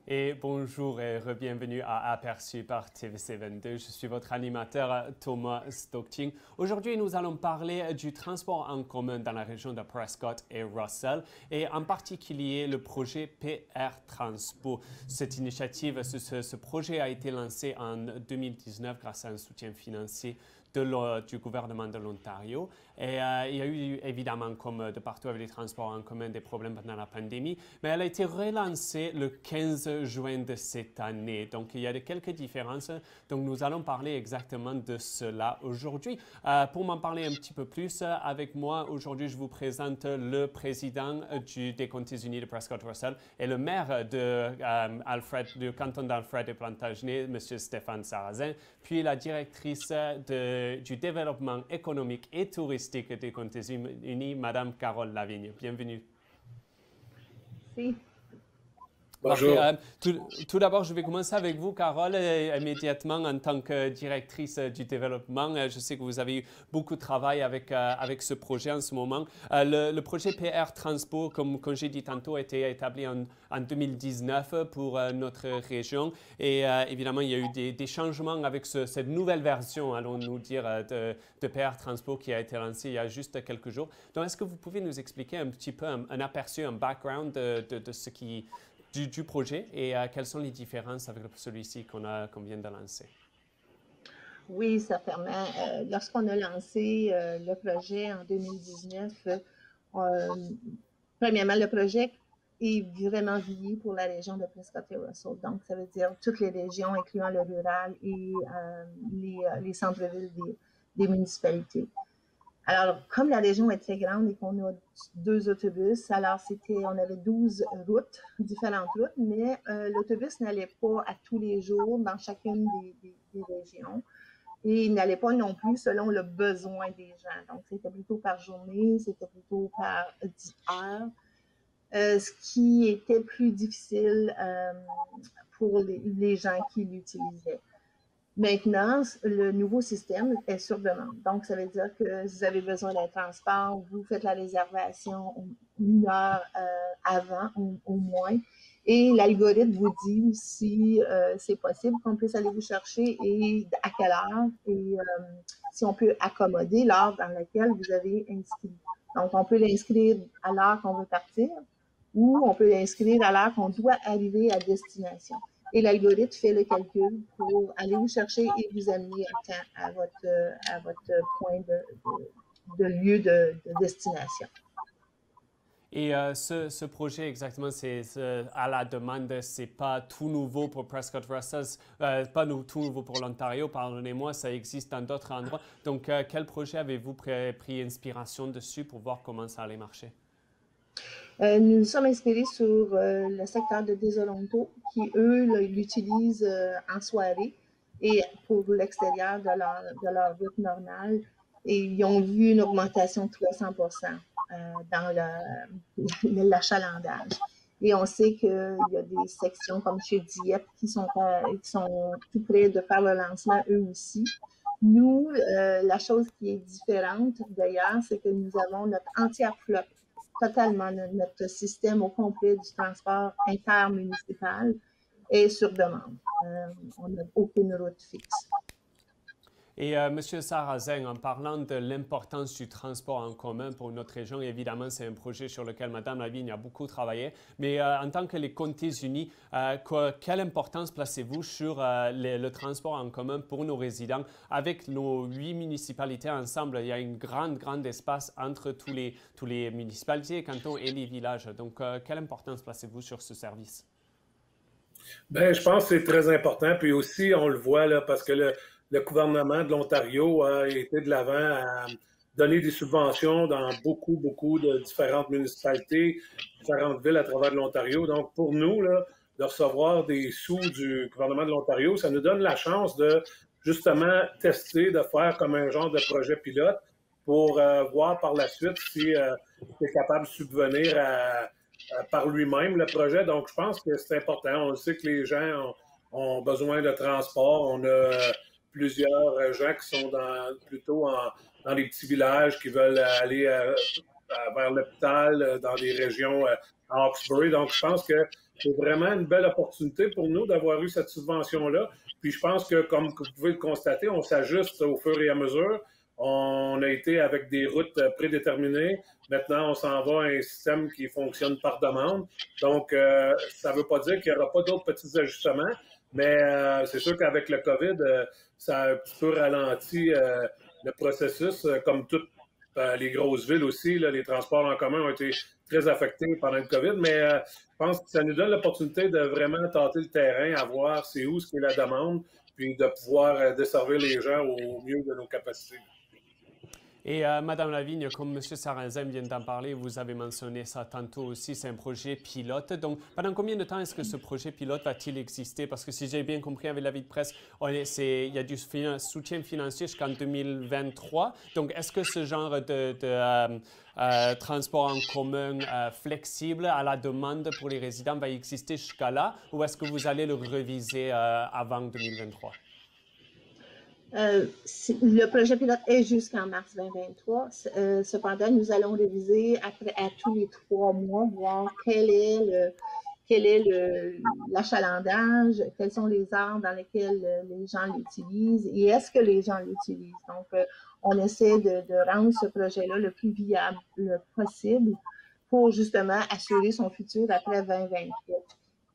Et bonjour et bienvenue à Aperçu par TVC22. Je suis votre animateur Thomas Stockting. Aujourd'hui, nous allons parler du transport en commun dans la région de Prescott et Russell et en particulier le projet PR Transpo. Cette initiative, ce projet a été lancé en 2019 grâce à un soutien financier du gouvernement de l'Ontario. Et il y a eu évidemment, comme de partout avec les transports en commun, des problèmes pendant la pandémie, mais elle a été relancée le 15 juin de cette année. Donc il y a quelques différences. Donc nous allons parler exactement de cela aujourd'hui. Pour m'en parler un petit peu plus, avec moi aujourd'hui, je vous présente le président des Comtés unis de Prescott-Russell et le maire du canton d'Alfred et Plantagenet, M. Stéphane Sarrazin, puis la directrice du développement économique et touristique des Comtés unis, Mme Carole Lavigne. Bienvenue. Merci. Parfait. Bonjour. Tout d'abord, je vais commencer avec vous, Carole, immédiatement en tant que directrice du développement. Je sais que vous avez eu beaucoup de travail avec ce projet en ce moment. Le projet PR Transpo, comme j'ai dit tantôt, a été établi en 2019 pour notre région. Et évidemment, il y a eu des changements avec cette nouvelle version, allons-nous dire, de PR Transpo qui a été lancée il y a juste quelques jours. Donc, est-ce que vous pouvez nous expliquer un petit peu un aperçu, un background de ce qui du projet et quelles sont les différences avec celui-ci qu'on vient de lancer? Oui, certainement. Lorsqu'on a lancé le projet en 2019, premièrement, le projet est vraiment visé pour la région de Prescott et Russell. Donc, ça veut dire toutes les régions, incluant le rural et les centres-villes des municipalités. Alors, comme la région est très grande et qu'on a 2 autobus, alors on avait 12 routes, différentes routes, mais l'autobus n'allait pas à tous les jours dans chacune des régions et il n'allait pas non plus selon le besoin des gens. Donc, c'était plutôt par journée, c'était plutôt par 10 heures, ce qui était plus difficile pour les gens qui l'utilisaient. Maintenant, le nouveau système est sur demande. Donc, ça veut dire que si vous avez besoin d'un transport, vous faites la réservation 1 heure avant, au moins. Et l'algorithme vous dit si c'est possible qu'on puisse aller vous chercher et à quelle heure et si on peut accommoder l'heure dans laquelle vous avez inscrit. Donc, on peut l'inscrire à l'heure qu'on veut partir ou on peut l'inscrire à l'heure qu'on doit arriver à destination. Et l'algorithme fait le calcul pour aller vous chercher et vous amener à temps à votre point de lieu de destination. Et ce projet, exactement, c'est à la demande, c'est pas tout nouveau pour Prescott Russell, pas tout nouveau pour l'Ontario, pardonnez-moi, ça existe dans d'autres endroits. Donc, quel projet avez-vous pris inspiration dessus pour voir comment ça allait marcher? Nous nous sommes inspirés sur le secteur de Desolonto, qui, eux, l'utilisent en soirée et pour l'extérieur de leur route normale. Et ils ont vu une augmentation de 300% dans l'achalandage. Et on sait qu'il y a des sections comme chez Dieppe qui sont tout près de faire le lancement eux aussi. Nous, la chose qui est différente d'ailleurs, c'est que nous avons notre entière flotte, totalement notre système au complet du transport intermunicipal est sur demande. On n'a aucune route fixe. Et M. Sarrazin, en parlant de l'importance du transport en commun pour notre région, évidemment, c'est un projet sur lequel Mme Lavigne a beaucoup travaillé. Mais en tant que les Comtés unis, quelle importance placez-vous sur le transport en commun pour nos résidents? Avec nos 8 municipalités ensemble, il y a un grand espace entre tous les municipalités, cantons et les villages. Donc, quelle importance placez-vous sur ce service? Ben, je pense que c'est très important. Puis aussi, on le voit là, parce que le gouvernement de l'Ontario a été de l'avant à donner des subventions dans beaucoup de différentes municipalités, différentes villes à travers l'Ontario. Donc, pour nous, là, de recevoir des sous du gouvernement de l'Ontario, ça nous donne la chance de justement tester, de faire comme un genre de projet pilote pour voir par la suite si c'est capable de subvenir par lui-même le projet. Donc, je pense que c'est important. On sait que les gens ont besoin de transport. On a plusieurs gens qui sont plutôt dans des petits villages qui veulent aller vers l'hôpital, dans des régions à Hawkesbury. Donc, je pense que c'est vraiment une belle opportunité pour nous d'avoir eu cette subvention-là. Puis je pense que, comme vous pouvez le constater, on s'ajuste au fur et à mesure. On a été avec des routes prédéterminées. Maintenant, on s'en va à un système qui fonctionne par demande. Donc, ça ne veut pas dire qu'il n'y aura pas d'autres petits ajustements, mais c'est sûr qu'avec le COVID, ça a un petit peu ralenti le processus, comme toutes les grosses villes aussi. Là, les transports en commun ont été très affectés pendant le COVID, mais je pense que ça nous donne l'opportunité de vraiment tâter le terrain, à voir c'est où ce qui est la demande, puis de pouvoir desservir les gens au mieux de nos capacités. Et Madame Lavigne, comme M. Sarrazin vient d'en parler, vous avez mentionné ça tantôt aussi, c'est un projet pilote. Donc, pendant combien de temps est-ce que ce projet pilote va-t-il exister? Parce que si j'ai bien compris avec l'avis de presse, il y a du soutien financier jusqu'en 2023. Donc, est-ce que ce genre de transport en commun flexible à la demande pour les résidents va exister jusqu'à là? Ou est-ce que vous allez le réviser avant 2023? Le projet pilote est jusqu'en mars 2023. Cependant, nous allons réviser à tous les 3 mois, voir quel est l'achalandage, quelles sont les heures dans lesquelles les gens l'utilisent et est-ce que les gens l'utilisent. Donc, on essaie de rendre ce projet-là le plus viable possible pour justement assurer son futur après 2023.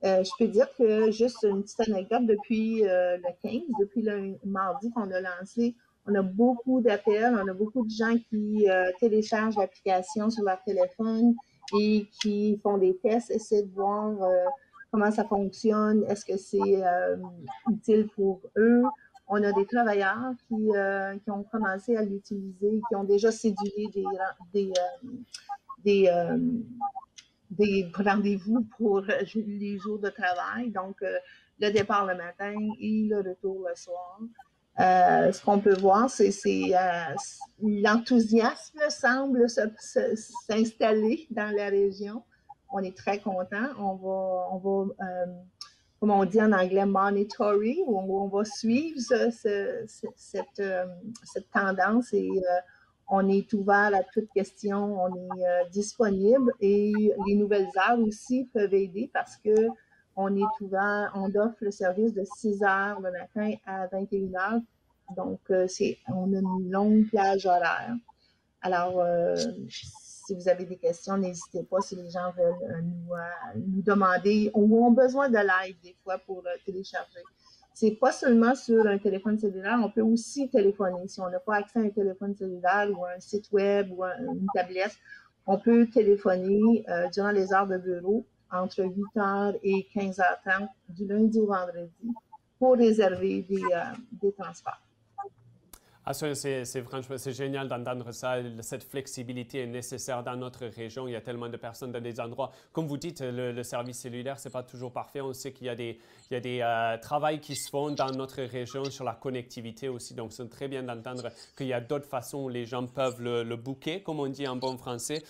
Je peux dire que, juste une petite anecdote, depuis le 15, depuis le mardi qu'on a lancé, on a beaucoup d'appels, on a beaucoup de gens qui téléchargent l'application sur leur téléphone et qui font des tests, essaient de voir comment ça fonctionne, est-ce que c'est utile pour eux. On a des travailleurs qui ont commencé à l'utiliser, qui ont déjà cédulé des rendez-vous pour les jours de travail, donc le départ le matin et le retour le soir. Ce qu'on peut voir, c'est l'enthousiasme semble s'installer dans la région. On est très content. On va comme on dit en anglais, monitoring, où on va suivre cette tendance et on est ouvert à toute question, on est disponible et les nouvelles heures aussi peuvent aider parce que on est ouvert, on offre le service de 6 heures le matin à 21 heures. Donc, on a une longue plage horaire. Alors, si vous avez des questions, n'hésitez pas si les gens veulent nous demander ou ont besoin de l'aide des fois pour télécharger. C'est pas seulement sur un téléphone cellulaire, on peut aussi téléphoner. Si on n'a pas accès à un téléphone cellulaire ou à un site web ou à une tablette, on peut téléphoner durant les heures de bureau entre 8h et 15h30 du lundi au vendredi pour réserver des transports. Ah, franchement, c'est génial d'entendre ça. Cette flexibilité est nécessaire dans notre région. Il y a tellement de personnes dans des endroits. Comme vous dites, le service cellulaire, ce n'est pas toujours parfait. On sait qu'il y a des travaux qui se font dans notre région sur la connectivité aussi. Donc, c'est très bien d'entendre qu'il y a d'autres façons où les gens peuvent le booker, comme on dit en bon français.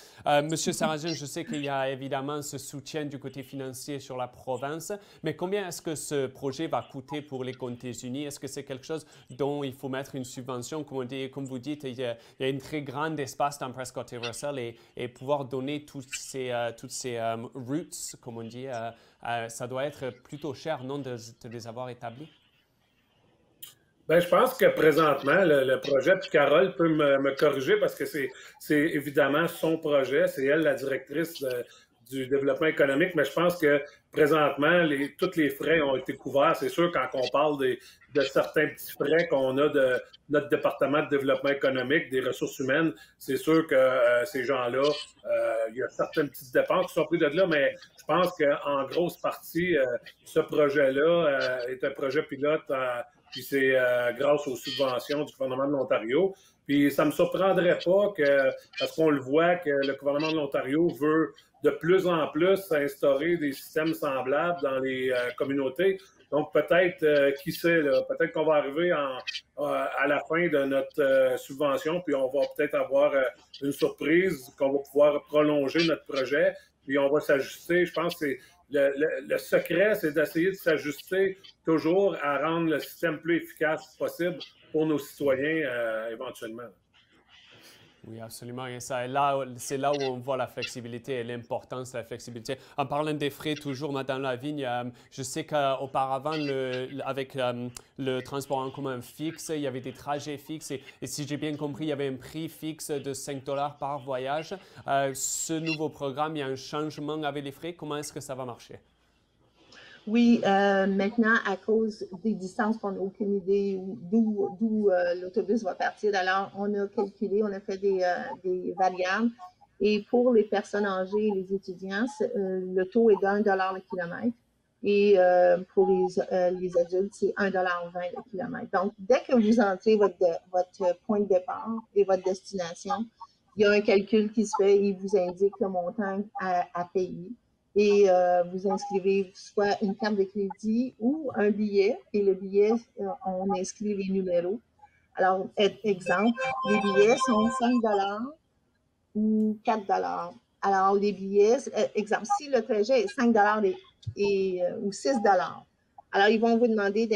Monsieur Sarrazin, je sais qu'il y a évidemment ce soutien du côté financier sur la province. Mais combien est-ce que ce projet va coûter pour les Comtés unis? Est-ce que c'est quelque chose dont il faut mettre une subvention? Comme vous dites, il y a un très grand espace dans Prescott et Russell et pouvoir donner toutes ces routes, comme on dit, ça doit être plutôt cher, non, de les avoir établis? Bien, je pense que présentement, le projet, puis Carole peut me corriger parce que c'est évidemment son projet, c'est elle la directrice du développement économique, mais je pense que présentement, tous les frais ont été couverts. C'est sûr, quand on parle de certains petits frais qu'on a de notre département de développement économique, des ressources humaines, c'est sûr que ces gens-là, il y a certaines petites dépenses qui sont prises de là, mais je pense qu'en grosse partie, ce projet-là est un projet pilote, puis c'est grâce aux subventions du gouvernement de l'Ontario. Puis ça ne me surprendrait pas parce qu'on le voit, que le gouvernement de l'Ontario veut de plus en plus instaurer des systèmes semblables dans les communautés. Donc peut-être, qui sait, peut-être qu'on va arriver à la fin de notre subvention, puis on va peut-être avoir une surprise, qu'on va pouvoir prolonger notre projet, puis on va s'ajuster. Je pense que le secret, c'est d'essayer de s'ajuster toujours à rendre le système plus efficace possible pour nos citoyens éventuellement. Oui, absolument. Et ça, là, c'est là où on voit la flexibilité et l'importance de la flexibilité. En parlant des frais, toujours, Madame Lavigne, je sais qu'auparavant, avec le transport en commun fixe, il y avait des trajets fixes. Et si j'ai bien compris, il y avait un prix fixe de 5 dollars par voyage. Ce nouveau programme, il y a un changement avec les frais. Comment est-ce que ça va marcher? Oui, maintenant, à cause des distances, on n'a aucune idée d'où l'autobus va partir. Alors, on a calculé, on a fait des variables. Et pour les personnes âgées et les étudiants, le taux est d'1 $ le kilomètre. Et pour les adultes, c'est 1,20 $ le kilomètre. Donc, dès que vous entrez votre point de départ et votre destination, il y a un calcul qui se fait et il vous indique le montant à payer. Et vous inscrivez soit une carte de crédit ou un billet. Et le billet, on inscrit les numéros. Alors, exemple, les billets sont 5 $ ou 4 $. Alors, les billets, exemple, si le trajet est 5 $ ou 6 $, alors ils vont vous demander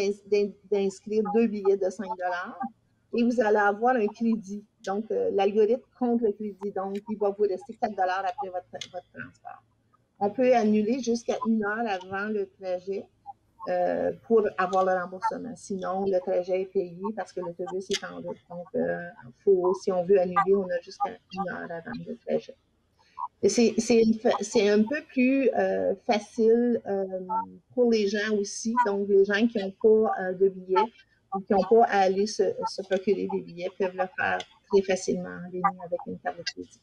d'inscrire 2 billets de 5 $ et vous allez avoir un crédit. Donc, l'algorithme compte le crédit. Donc, il va vous rester 4 $ après votre transport. On peut annuler jusqu'à 1 heure avant le trajet pour avoir le remboursement. Sinon, le trajet est payé parce que l'autobus est en route. Donc, si on veut annuler, on a jusqu'à 1 heure avant le trajet. C'est un peu plus facile pour les gens aussi. Donc, les gens qui n'ont pas de billets ou qui n'ont pas à aller se procurer des billets peuvent le faire très facilement en ligne avec une carte de crédit.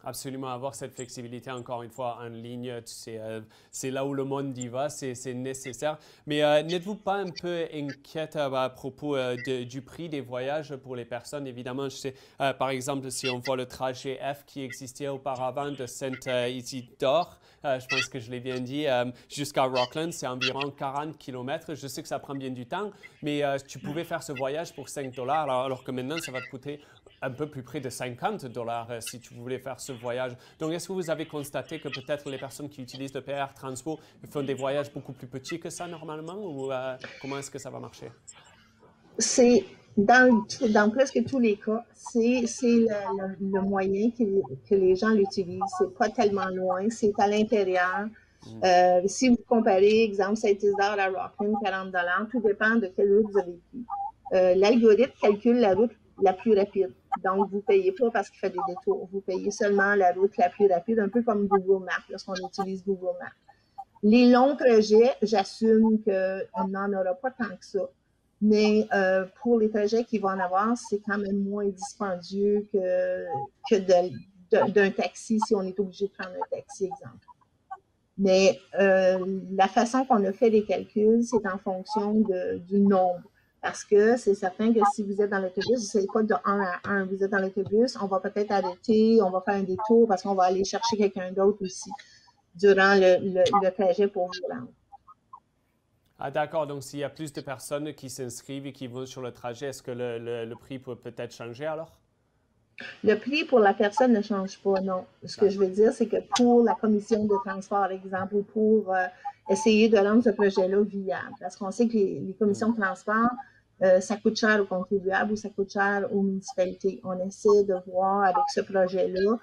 Absolument, avoir cette flexibilité, encore une fois, en ligne, c'est là où le monde y va, c'est nécessaire. Mais n'êtes-vous pas un peu inquiète à propos du prix des voyages pour les personnes? Évidemment, je sais, par exemple, si on voit le trajet F qui existait auparavant de Saint-Isidore, je pense que je l'ai bien dit, jusqu'à Rockland, c'est environ 40 km. Je sais que ça prend bien du temps, mais tu pouvais faire ce voyage pour 5 $, alors que maintenant, ça va te coûter un peu plus près de 50 $ si tu voulais faire ce voyage. Donc, est-ce que vous avez constaté que peut-être les personnes qui utilisent le PR Transpo font des voyages beaucoup plus petits que ça normalement ou comment est-ce que ça va marcher? C'est dans presque tous les cas, c'est le moyen que les gens l'utilisent. C'est pas tellement loin, c'est à l'intérieur. Si vous comparez, exemple, Saint-Isidore à Rockland, 40 $, tout dépend de quelle route vous avez pris. L'algorithme calcule la route la plus rapide. Donc, vous ne payez pas parce qu'il fait des détours. Vous payez seulement la route la plus rapide, un peu comme Google Maps, lorsqu'on utilise Google Maps. Les longs trajets, j'assume qu'on n'en aura pas tant que ça. Mais pour les trajets qu'il va en avoir, c'est quand même moins dispendieux que d'un taxi si on est obligé de prendre un taxi, exemple. Mais la façon qu'on a fait les calculs, c'est en fonction du nombre. Parce que c'est certain que si vous êtes dans l'autobus, ce n'est pas de 1 à 1. Vous êtes dans l'autobus, on va peut-être arrêter, on va faire un détour parce qu'on va aller chercher quelqu'un d'autre aussi durant le trajet pour vous rendre. Ah, d'accord. Donc, s'il y a plus de personnes qui s'inscrivent et qui vont sur le trajet, est-ce que le prix peut peut-être changer alors? Le prix pour la personne ne change pas, non. Ce que je veux dire, c'est que pour la commission de transport, par exemple, ou pour essayer de rendre ce projet-là viable, parce qu'on sait que les commissions de transport, ça coûte cher aux contribuables ou ça coûte cher aux municipalités. On essaie de voir avec ce projet-là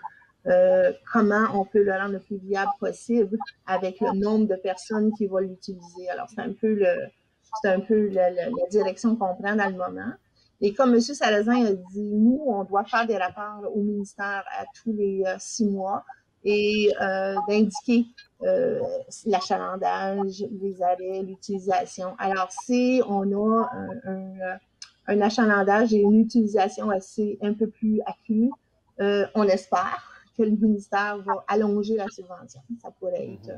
comment on peut le rendre le plus viable possible avec le nombre de personnes qui vont l'utiliser. Alors, c'est un peu la direction qu'on prend dans le moment. Et comme M. Sarrazin a dit, nous, on doit faire des rapports au ministère à tous les 6 mois et d'indiquer l'achalandage, les arrêts, l'utilisation. Alors, si on a un achalandage et une utilisation un peu plus accrue, on espère que le ministère va allonger la subvention. Ça pourrait être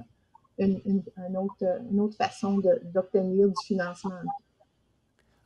une autre façon d'obtenir du financement.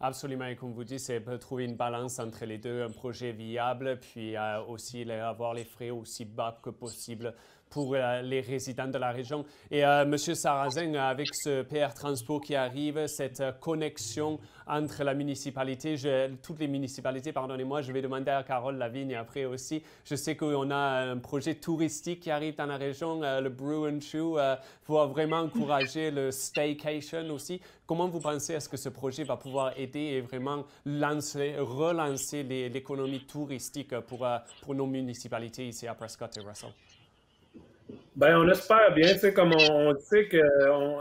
Absolument. Et comme vous dites, c'est trouver une balance entre les deux, un projet viable, puis aussi avoir les frais aussi bas que possible pour les résidents de la région. Et Monsieur Sarrazin, avec ce PR Transpo qui arrive, cette connexion entre la municipalité, toutes les municipalités, pardonnez-moi, je vais demander à Carole Lavigne après aussi. Je sais qu'on a un projet touristique qui arrive dans la région, le Brew and Chew, pour vraiment encourager le staycation aussi. Comment vous pensez est-ce que ce projet va pouvoir aider et vraiment relancer l'économie touristique pour nos municipalités ici à Prescott et Russell? Bien, on espère bien, tu sais, comme on sait que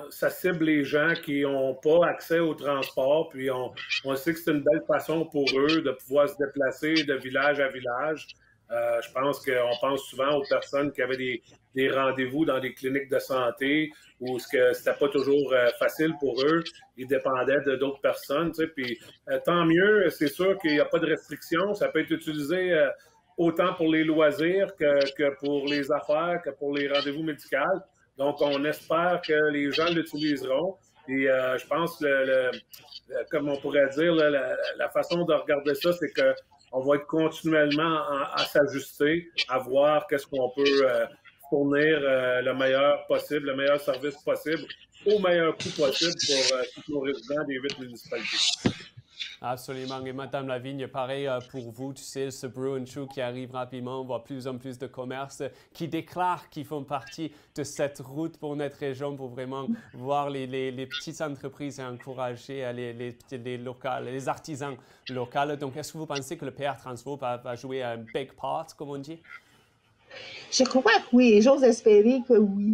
ça cible les gens qui n'ont pas accès au transport, puis on sait que c'est une belle façon pour eux de pouvoir se déplacer de village à village. Je pense qu'on pense souvent aux personnes qui avaient des rendez-vous dans des cliniques de santé où c'était pas toujours facile pour eux. Ils dépendaient d'autres personnes, tu sais, puis tant mieux, c'est sûr qu'il n'y a pas de restriction. Ça peut être utilisé autant pour les loisirs que pour les affaires, que pour les rendez-vous médicaux. Donc, on espère que les gens l'utiliseront. Et je pense, comme on pourrait dire, la façon de regarder ça, c'est qu'on va être continuellement à s'ajuster, à voir qu'est-ce qu'on peut fournir le meilleur possible, le meilleur service possible, au meilleur coût possible pour tous nos résidents des 8 municipalités. Absolument. Et Madame Lavigne, pareil pour vous, tu sais, ce Brew and Chew qui arrive rapidement, on voit plus en plus de commerces qui déclarent qu'ils font partie de cette route pour notre région pour vraiment voir les petites entreprises et encourager les artisans locaux. Donc, est-ce que vous pensez que le PR Transpo va jouer un big part, comme on dit? Je crois que oui, et j'ose espérer que oui.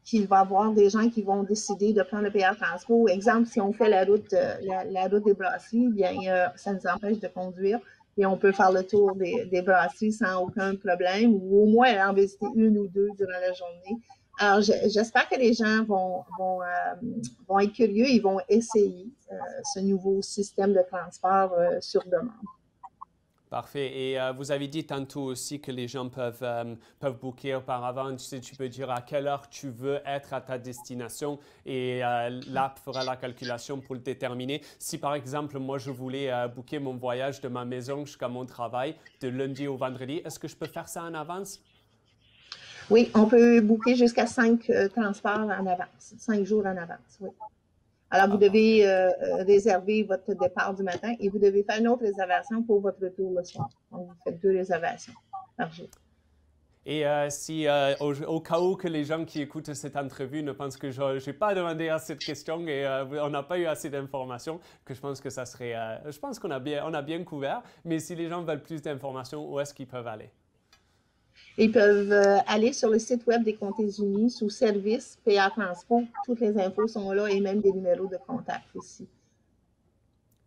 Qu'il va y avoir des gens qui vont décider de prendre le PR Transpo. Exemple, si on fait la route des brasseries, bien, ça nous empêche de conduire et on peut faire le tour des brasseries sans aucun problème ou au moins en visiter une ou deux durant la journée. Alors, j'espère que les gens vont être curieux et vont essayer ce nouveau système de transport sur demande. Parfait. Et vous avez dit tantôt aussi que les gens peuvent booker auparavant. Tu peux dire à quelle heure tu veux être à ta destination et l'app fera la calculation pour le déterminer. Si par exemple, moi, je voulais booker mon voyage de ma maison jusqu'à mon travail de lundi au vendredi, est-ce que je peux faire ça en avance? Oui, on peut booker jusqu'à 5 transports en avance, 5 jours en avance, oui. Alors, vous devez réserver votre départ du matin et vous devez faire une autre réservation pour votre retour le soir. Donc, vous faites 2 réservations par jour. Et si, au cas où que les gens qui écoutent cette entrevue ne pensent que je n'ai pas demandé à cette question et on n'a pas eu assez d'informations, que je pense que ça serait... je pense qu'on a bien couvert, mais si les gens veulent plus d'informations, où est-ce qu'ils peuvent aller? Ils peuvent aller sur le site web des Comtés unis sous service PR Transpo. Toutes les infos sont là et même des numéros de contact aussi.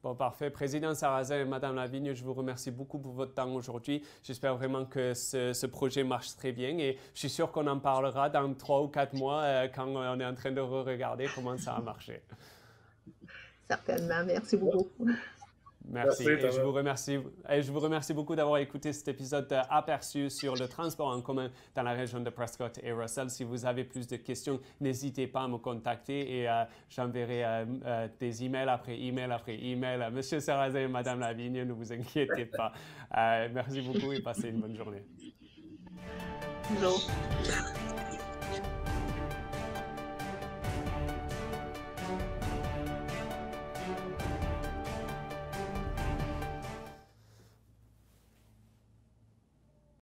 Bon, parfait. Président Sarrazin et Madame Lavigne, je vous remercie beaucoup pour votre temps aujourd'hui. J'espère vraiment que ce projet marche très bien et je suis sûr qu'on en parlera dans 3 ou 4 mois quand on est en train de regarder comment ça a marché. Certainement. Merci beaucoup. Merci. Et je vous remercie beaucoup d'avoir écouté cet épisode aperçu sur le transport en commun dans la région de Prescott et Russell. Si vous avez plus de questions, n'hésitez pas à me contacter et j'enverrai des emails après email après email à Monsieur Sarrazin et Madame Lavigne. Ne vous inquiétez pas. Merci beaucoup et passez une bonne journée. Bonjour.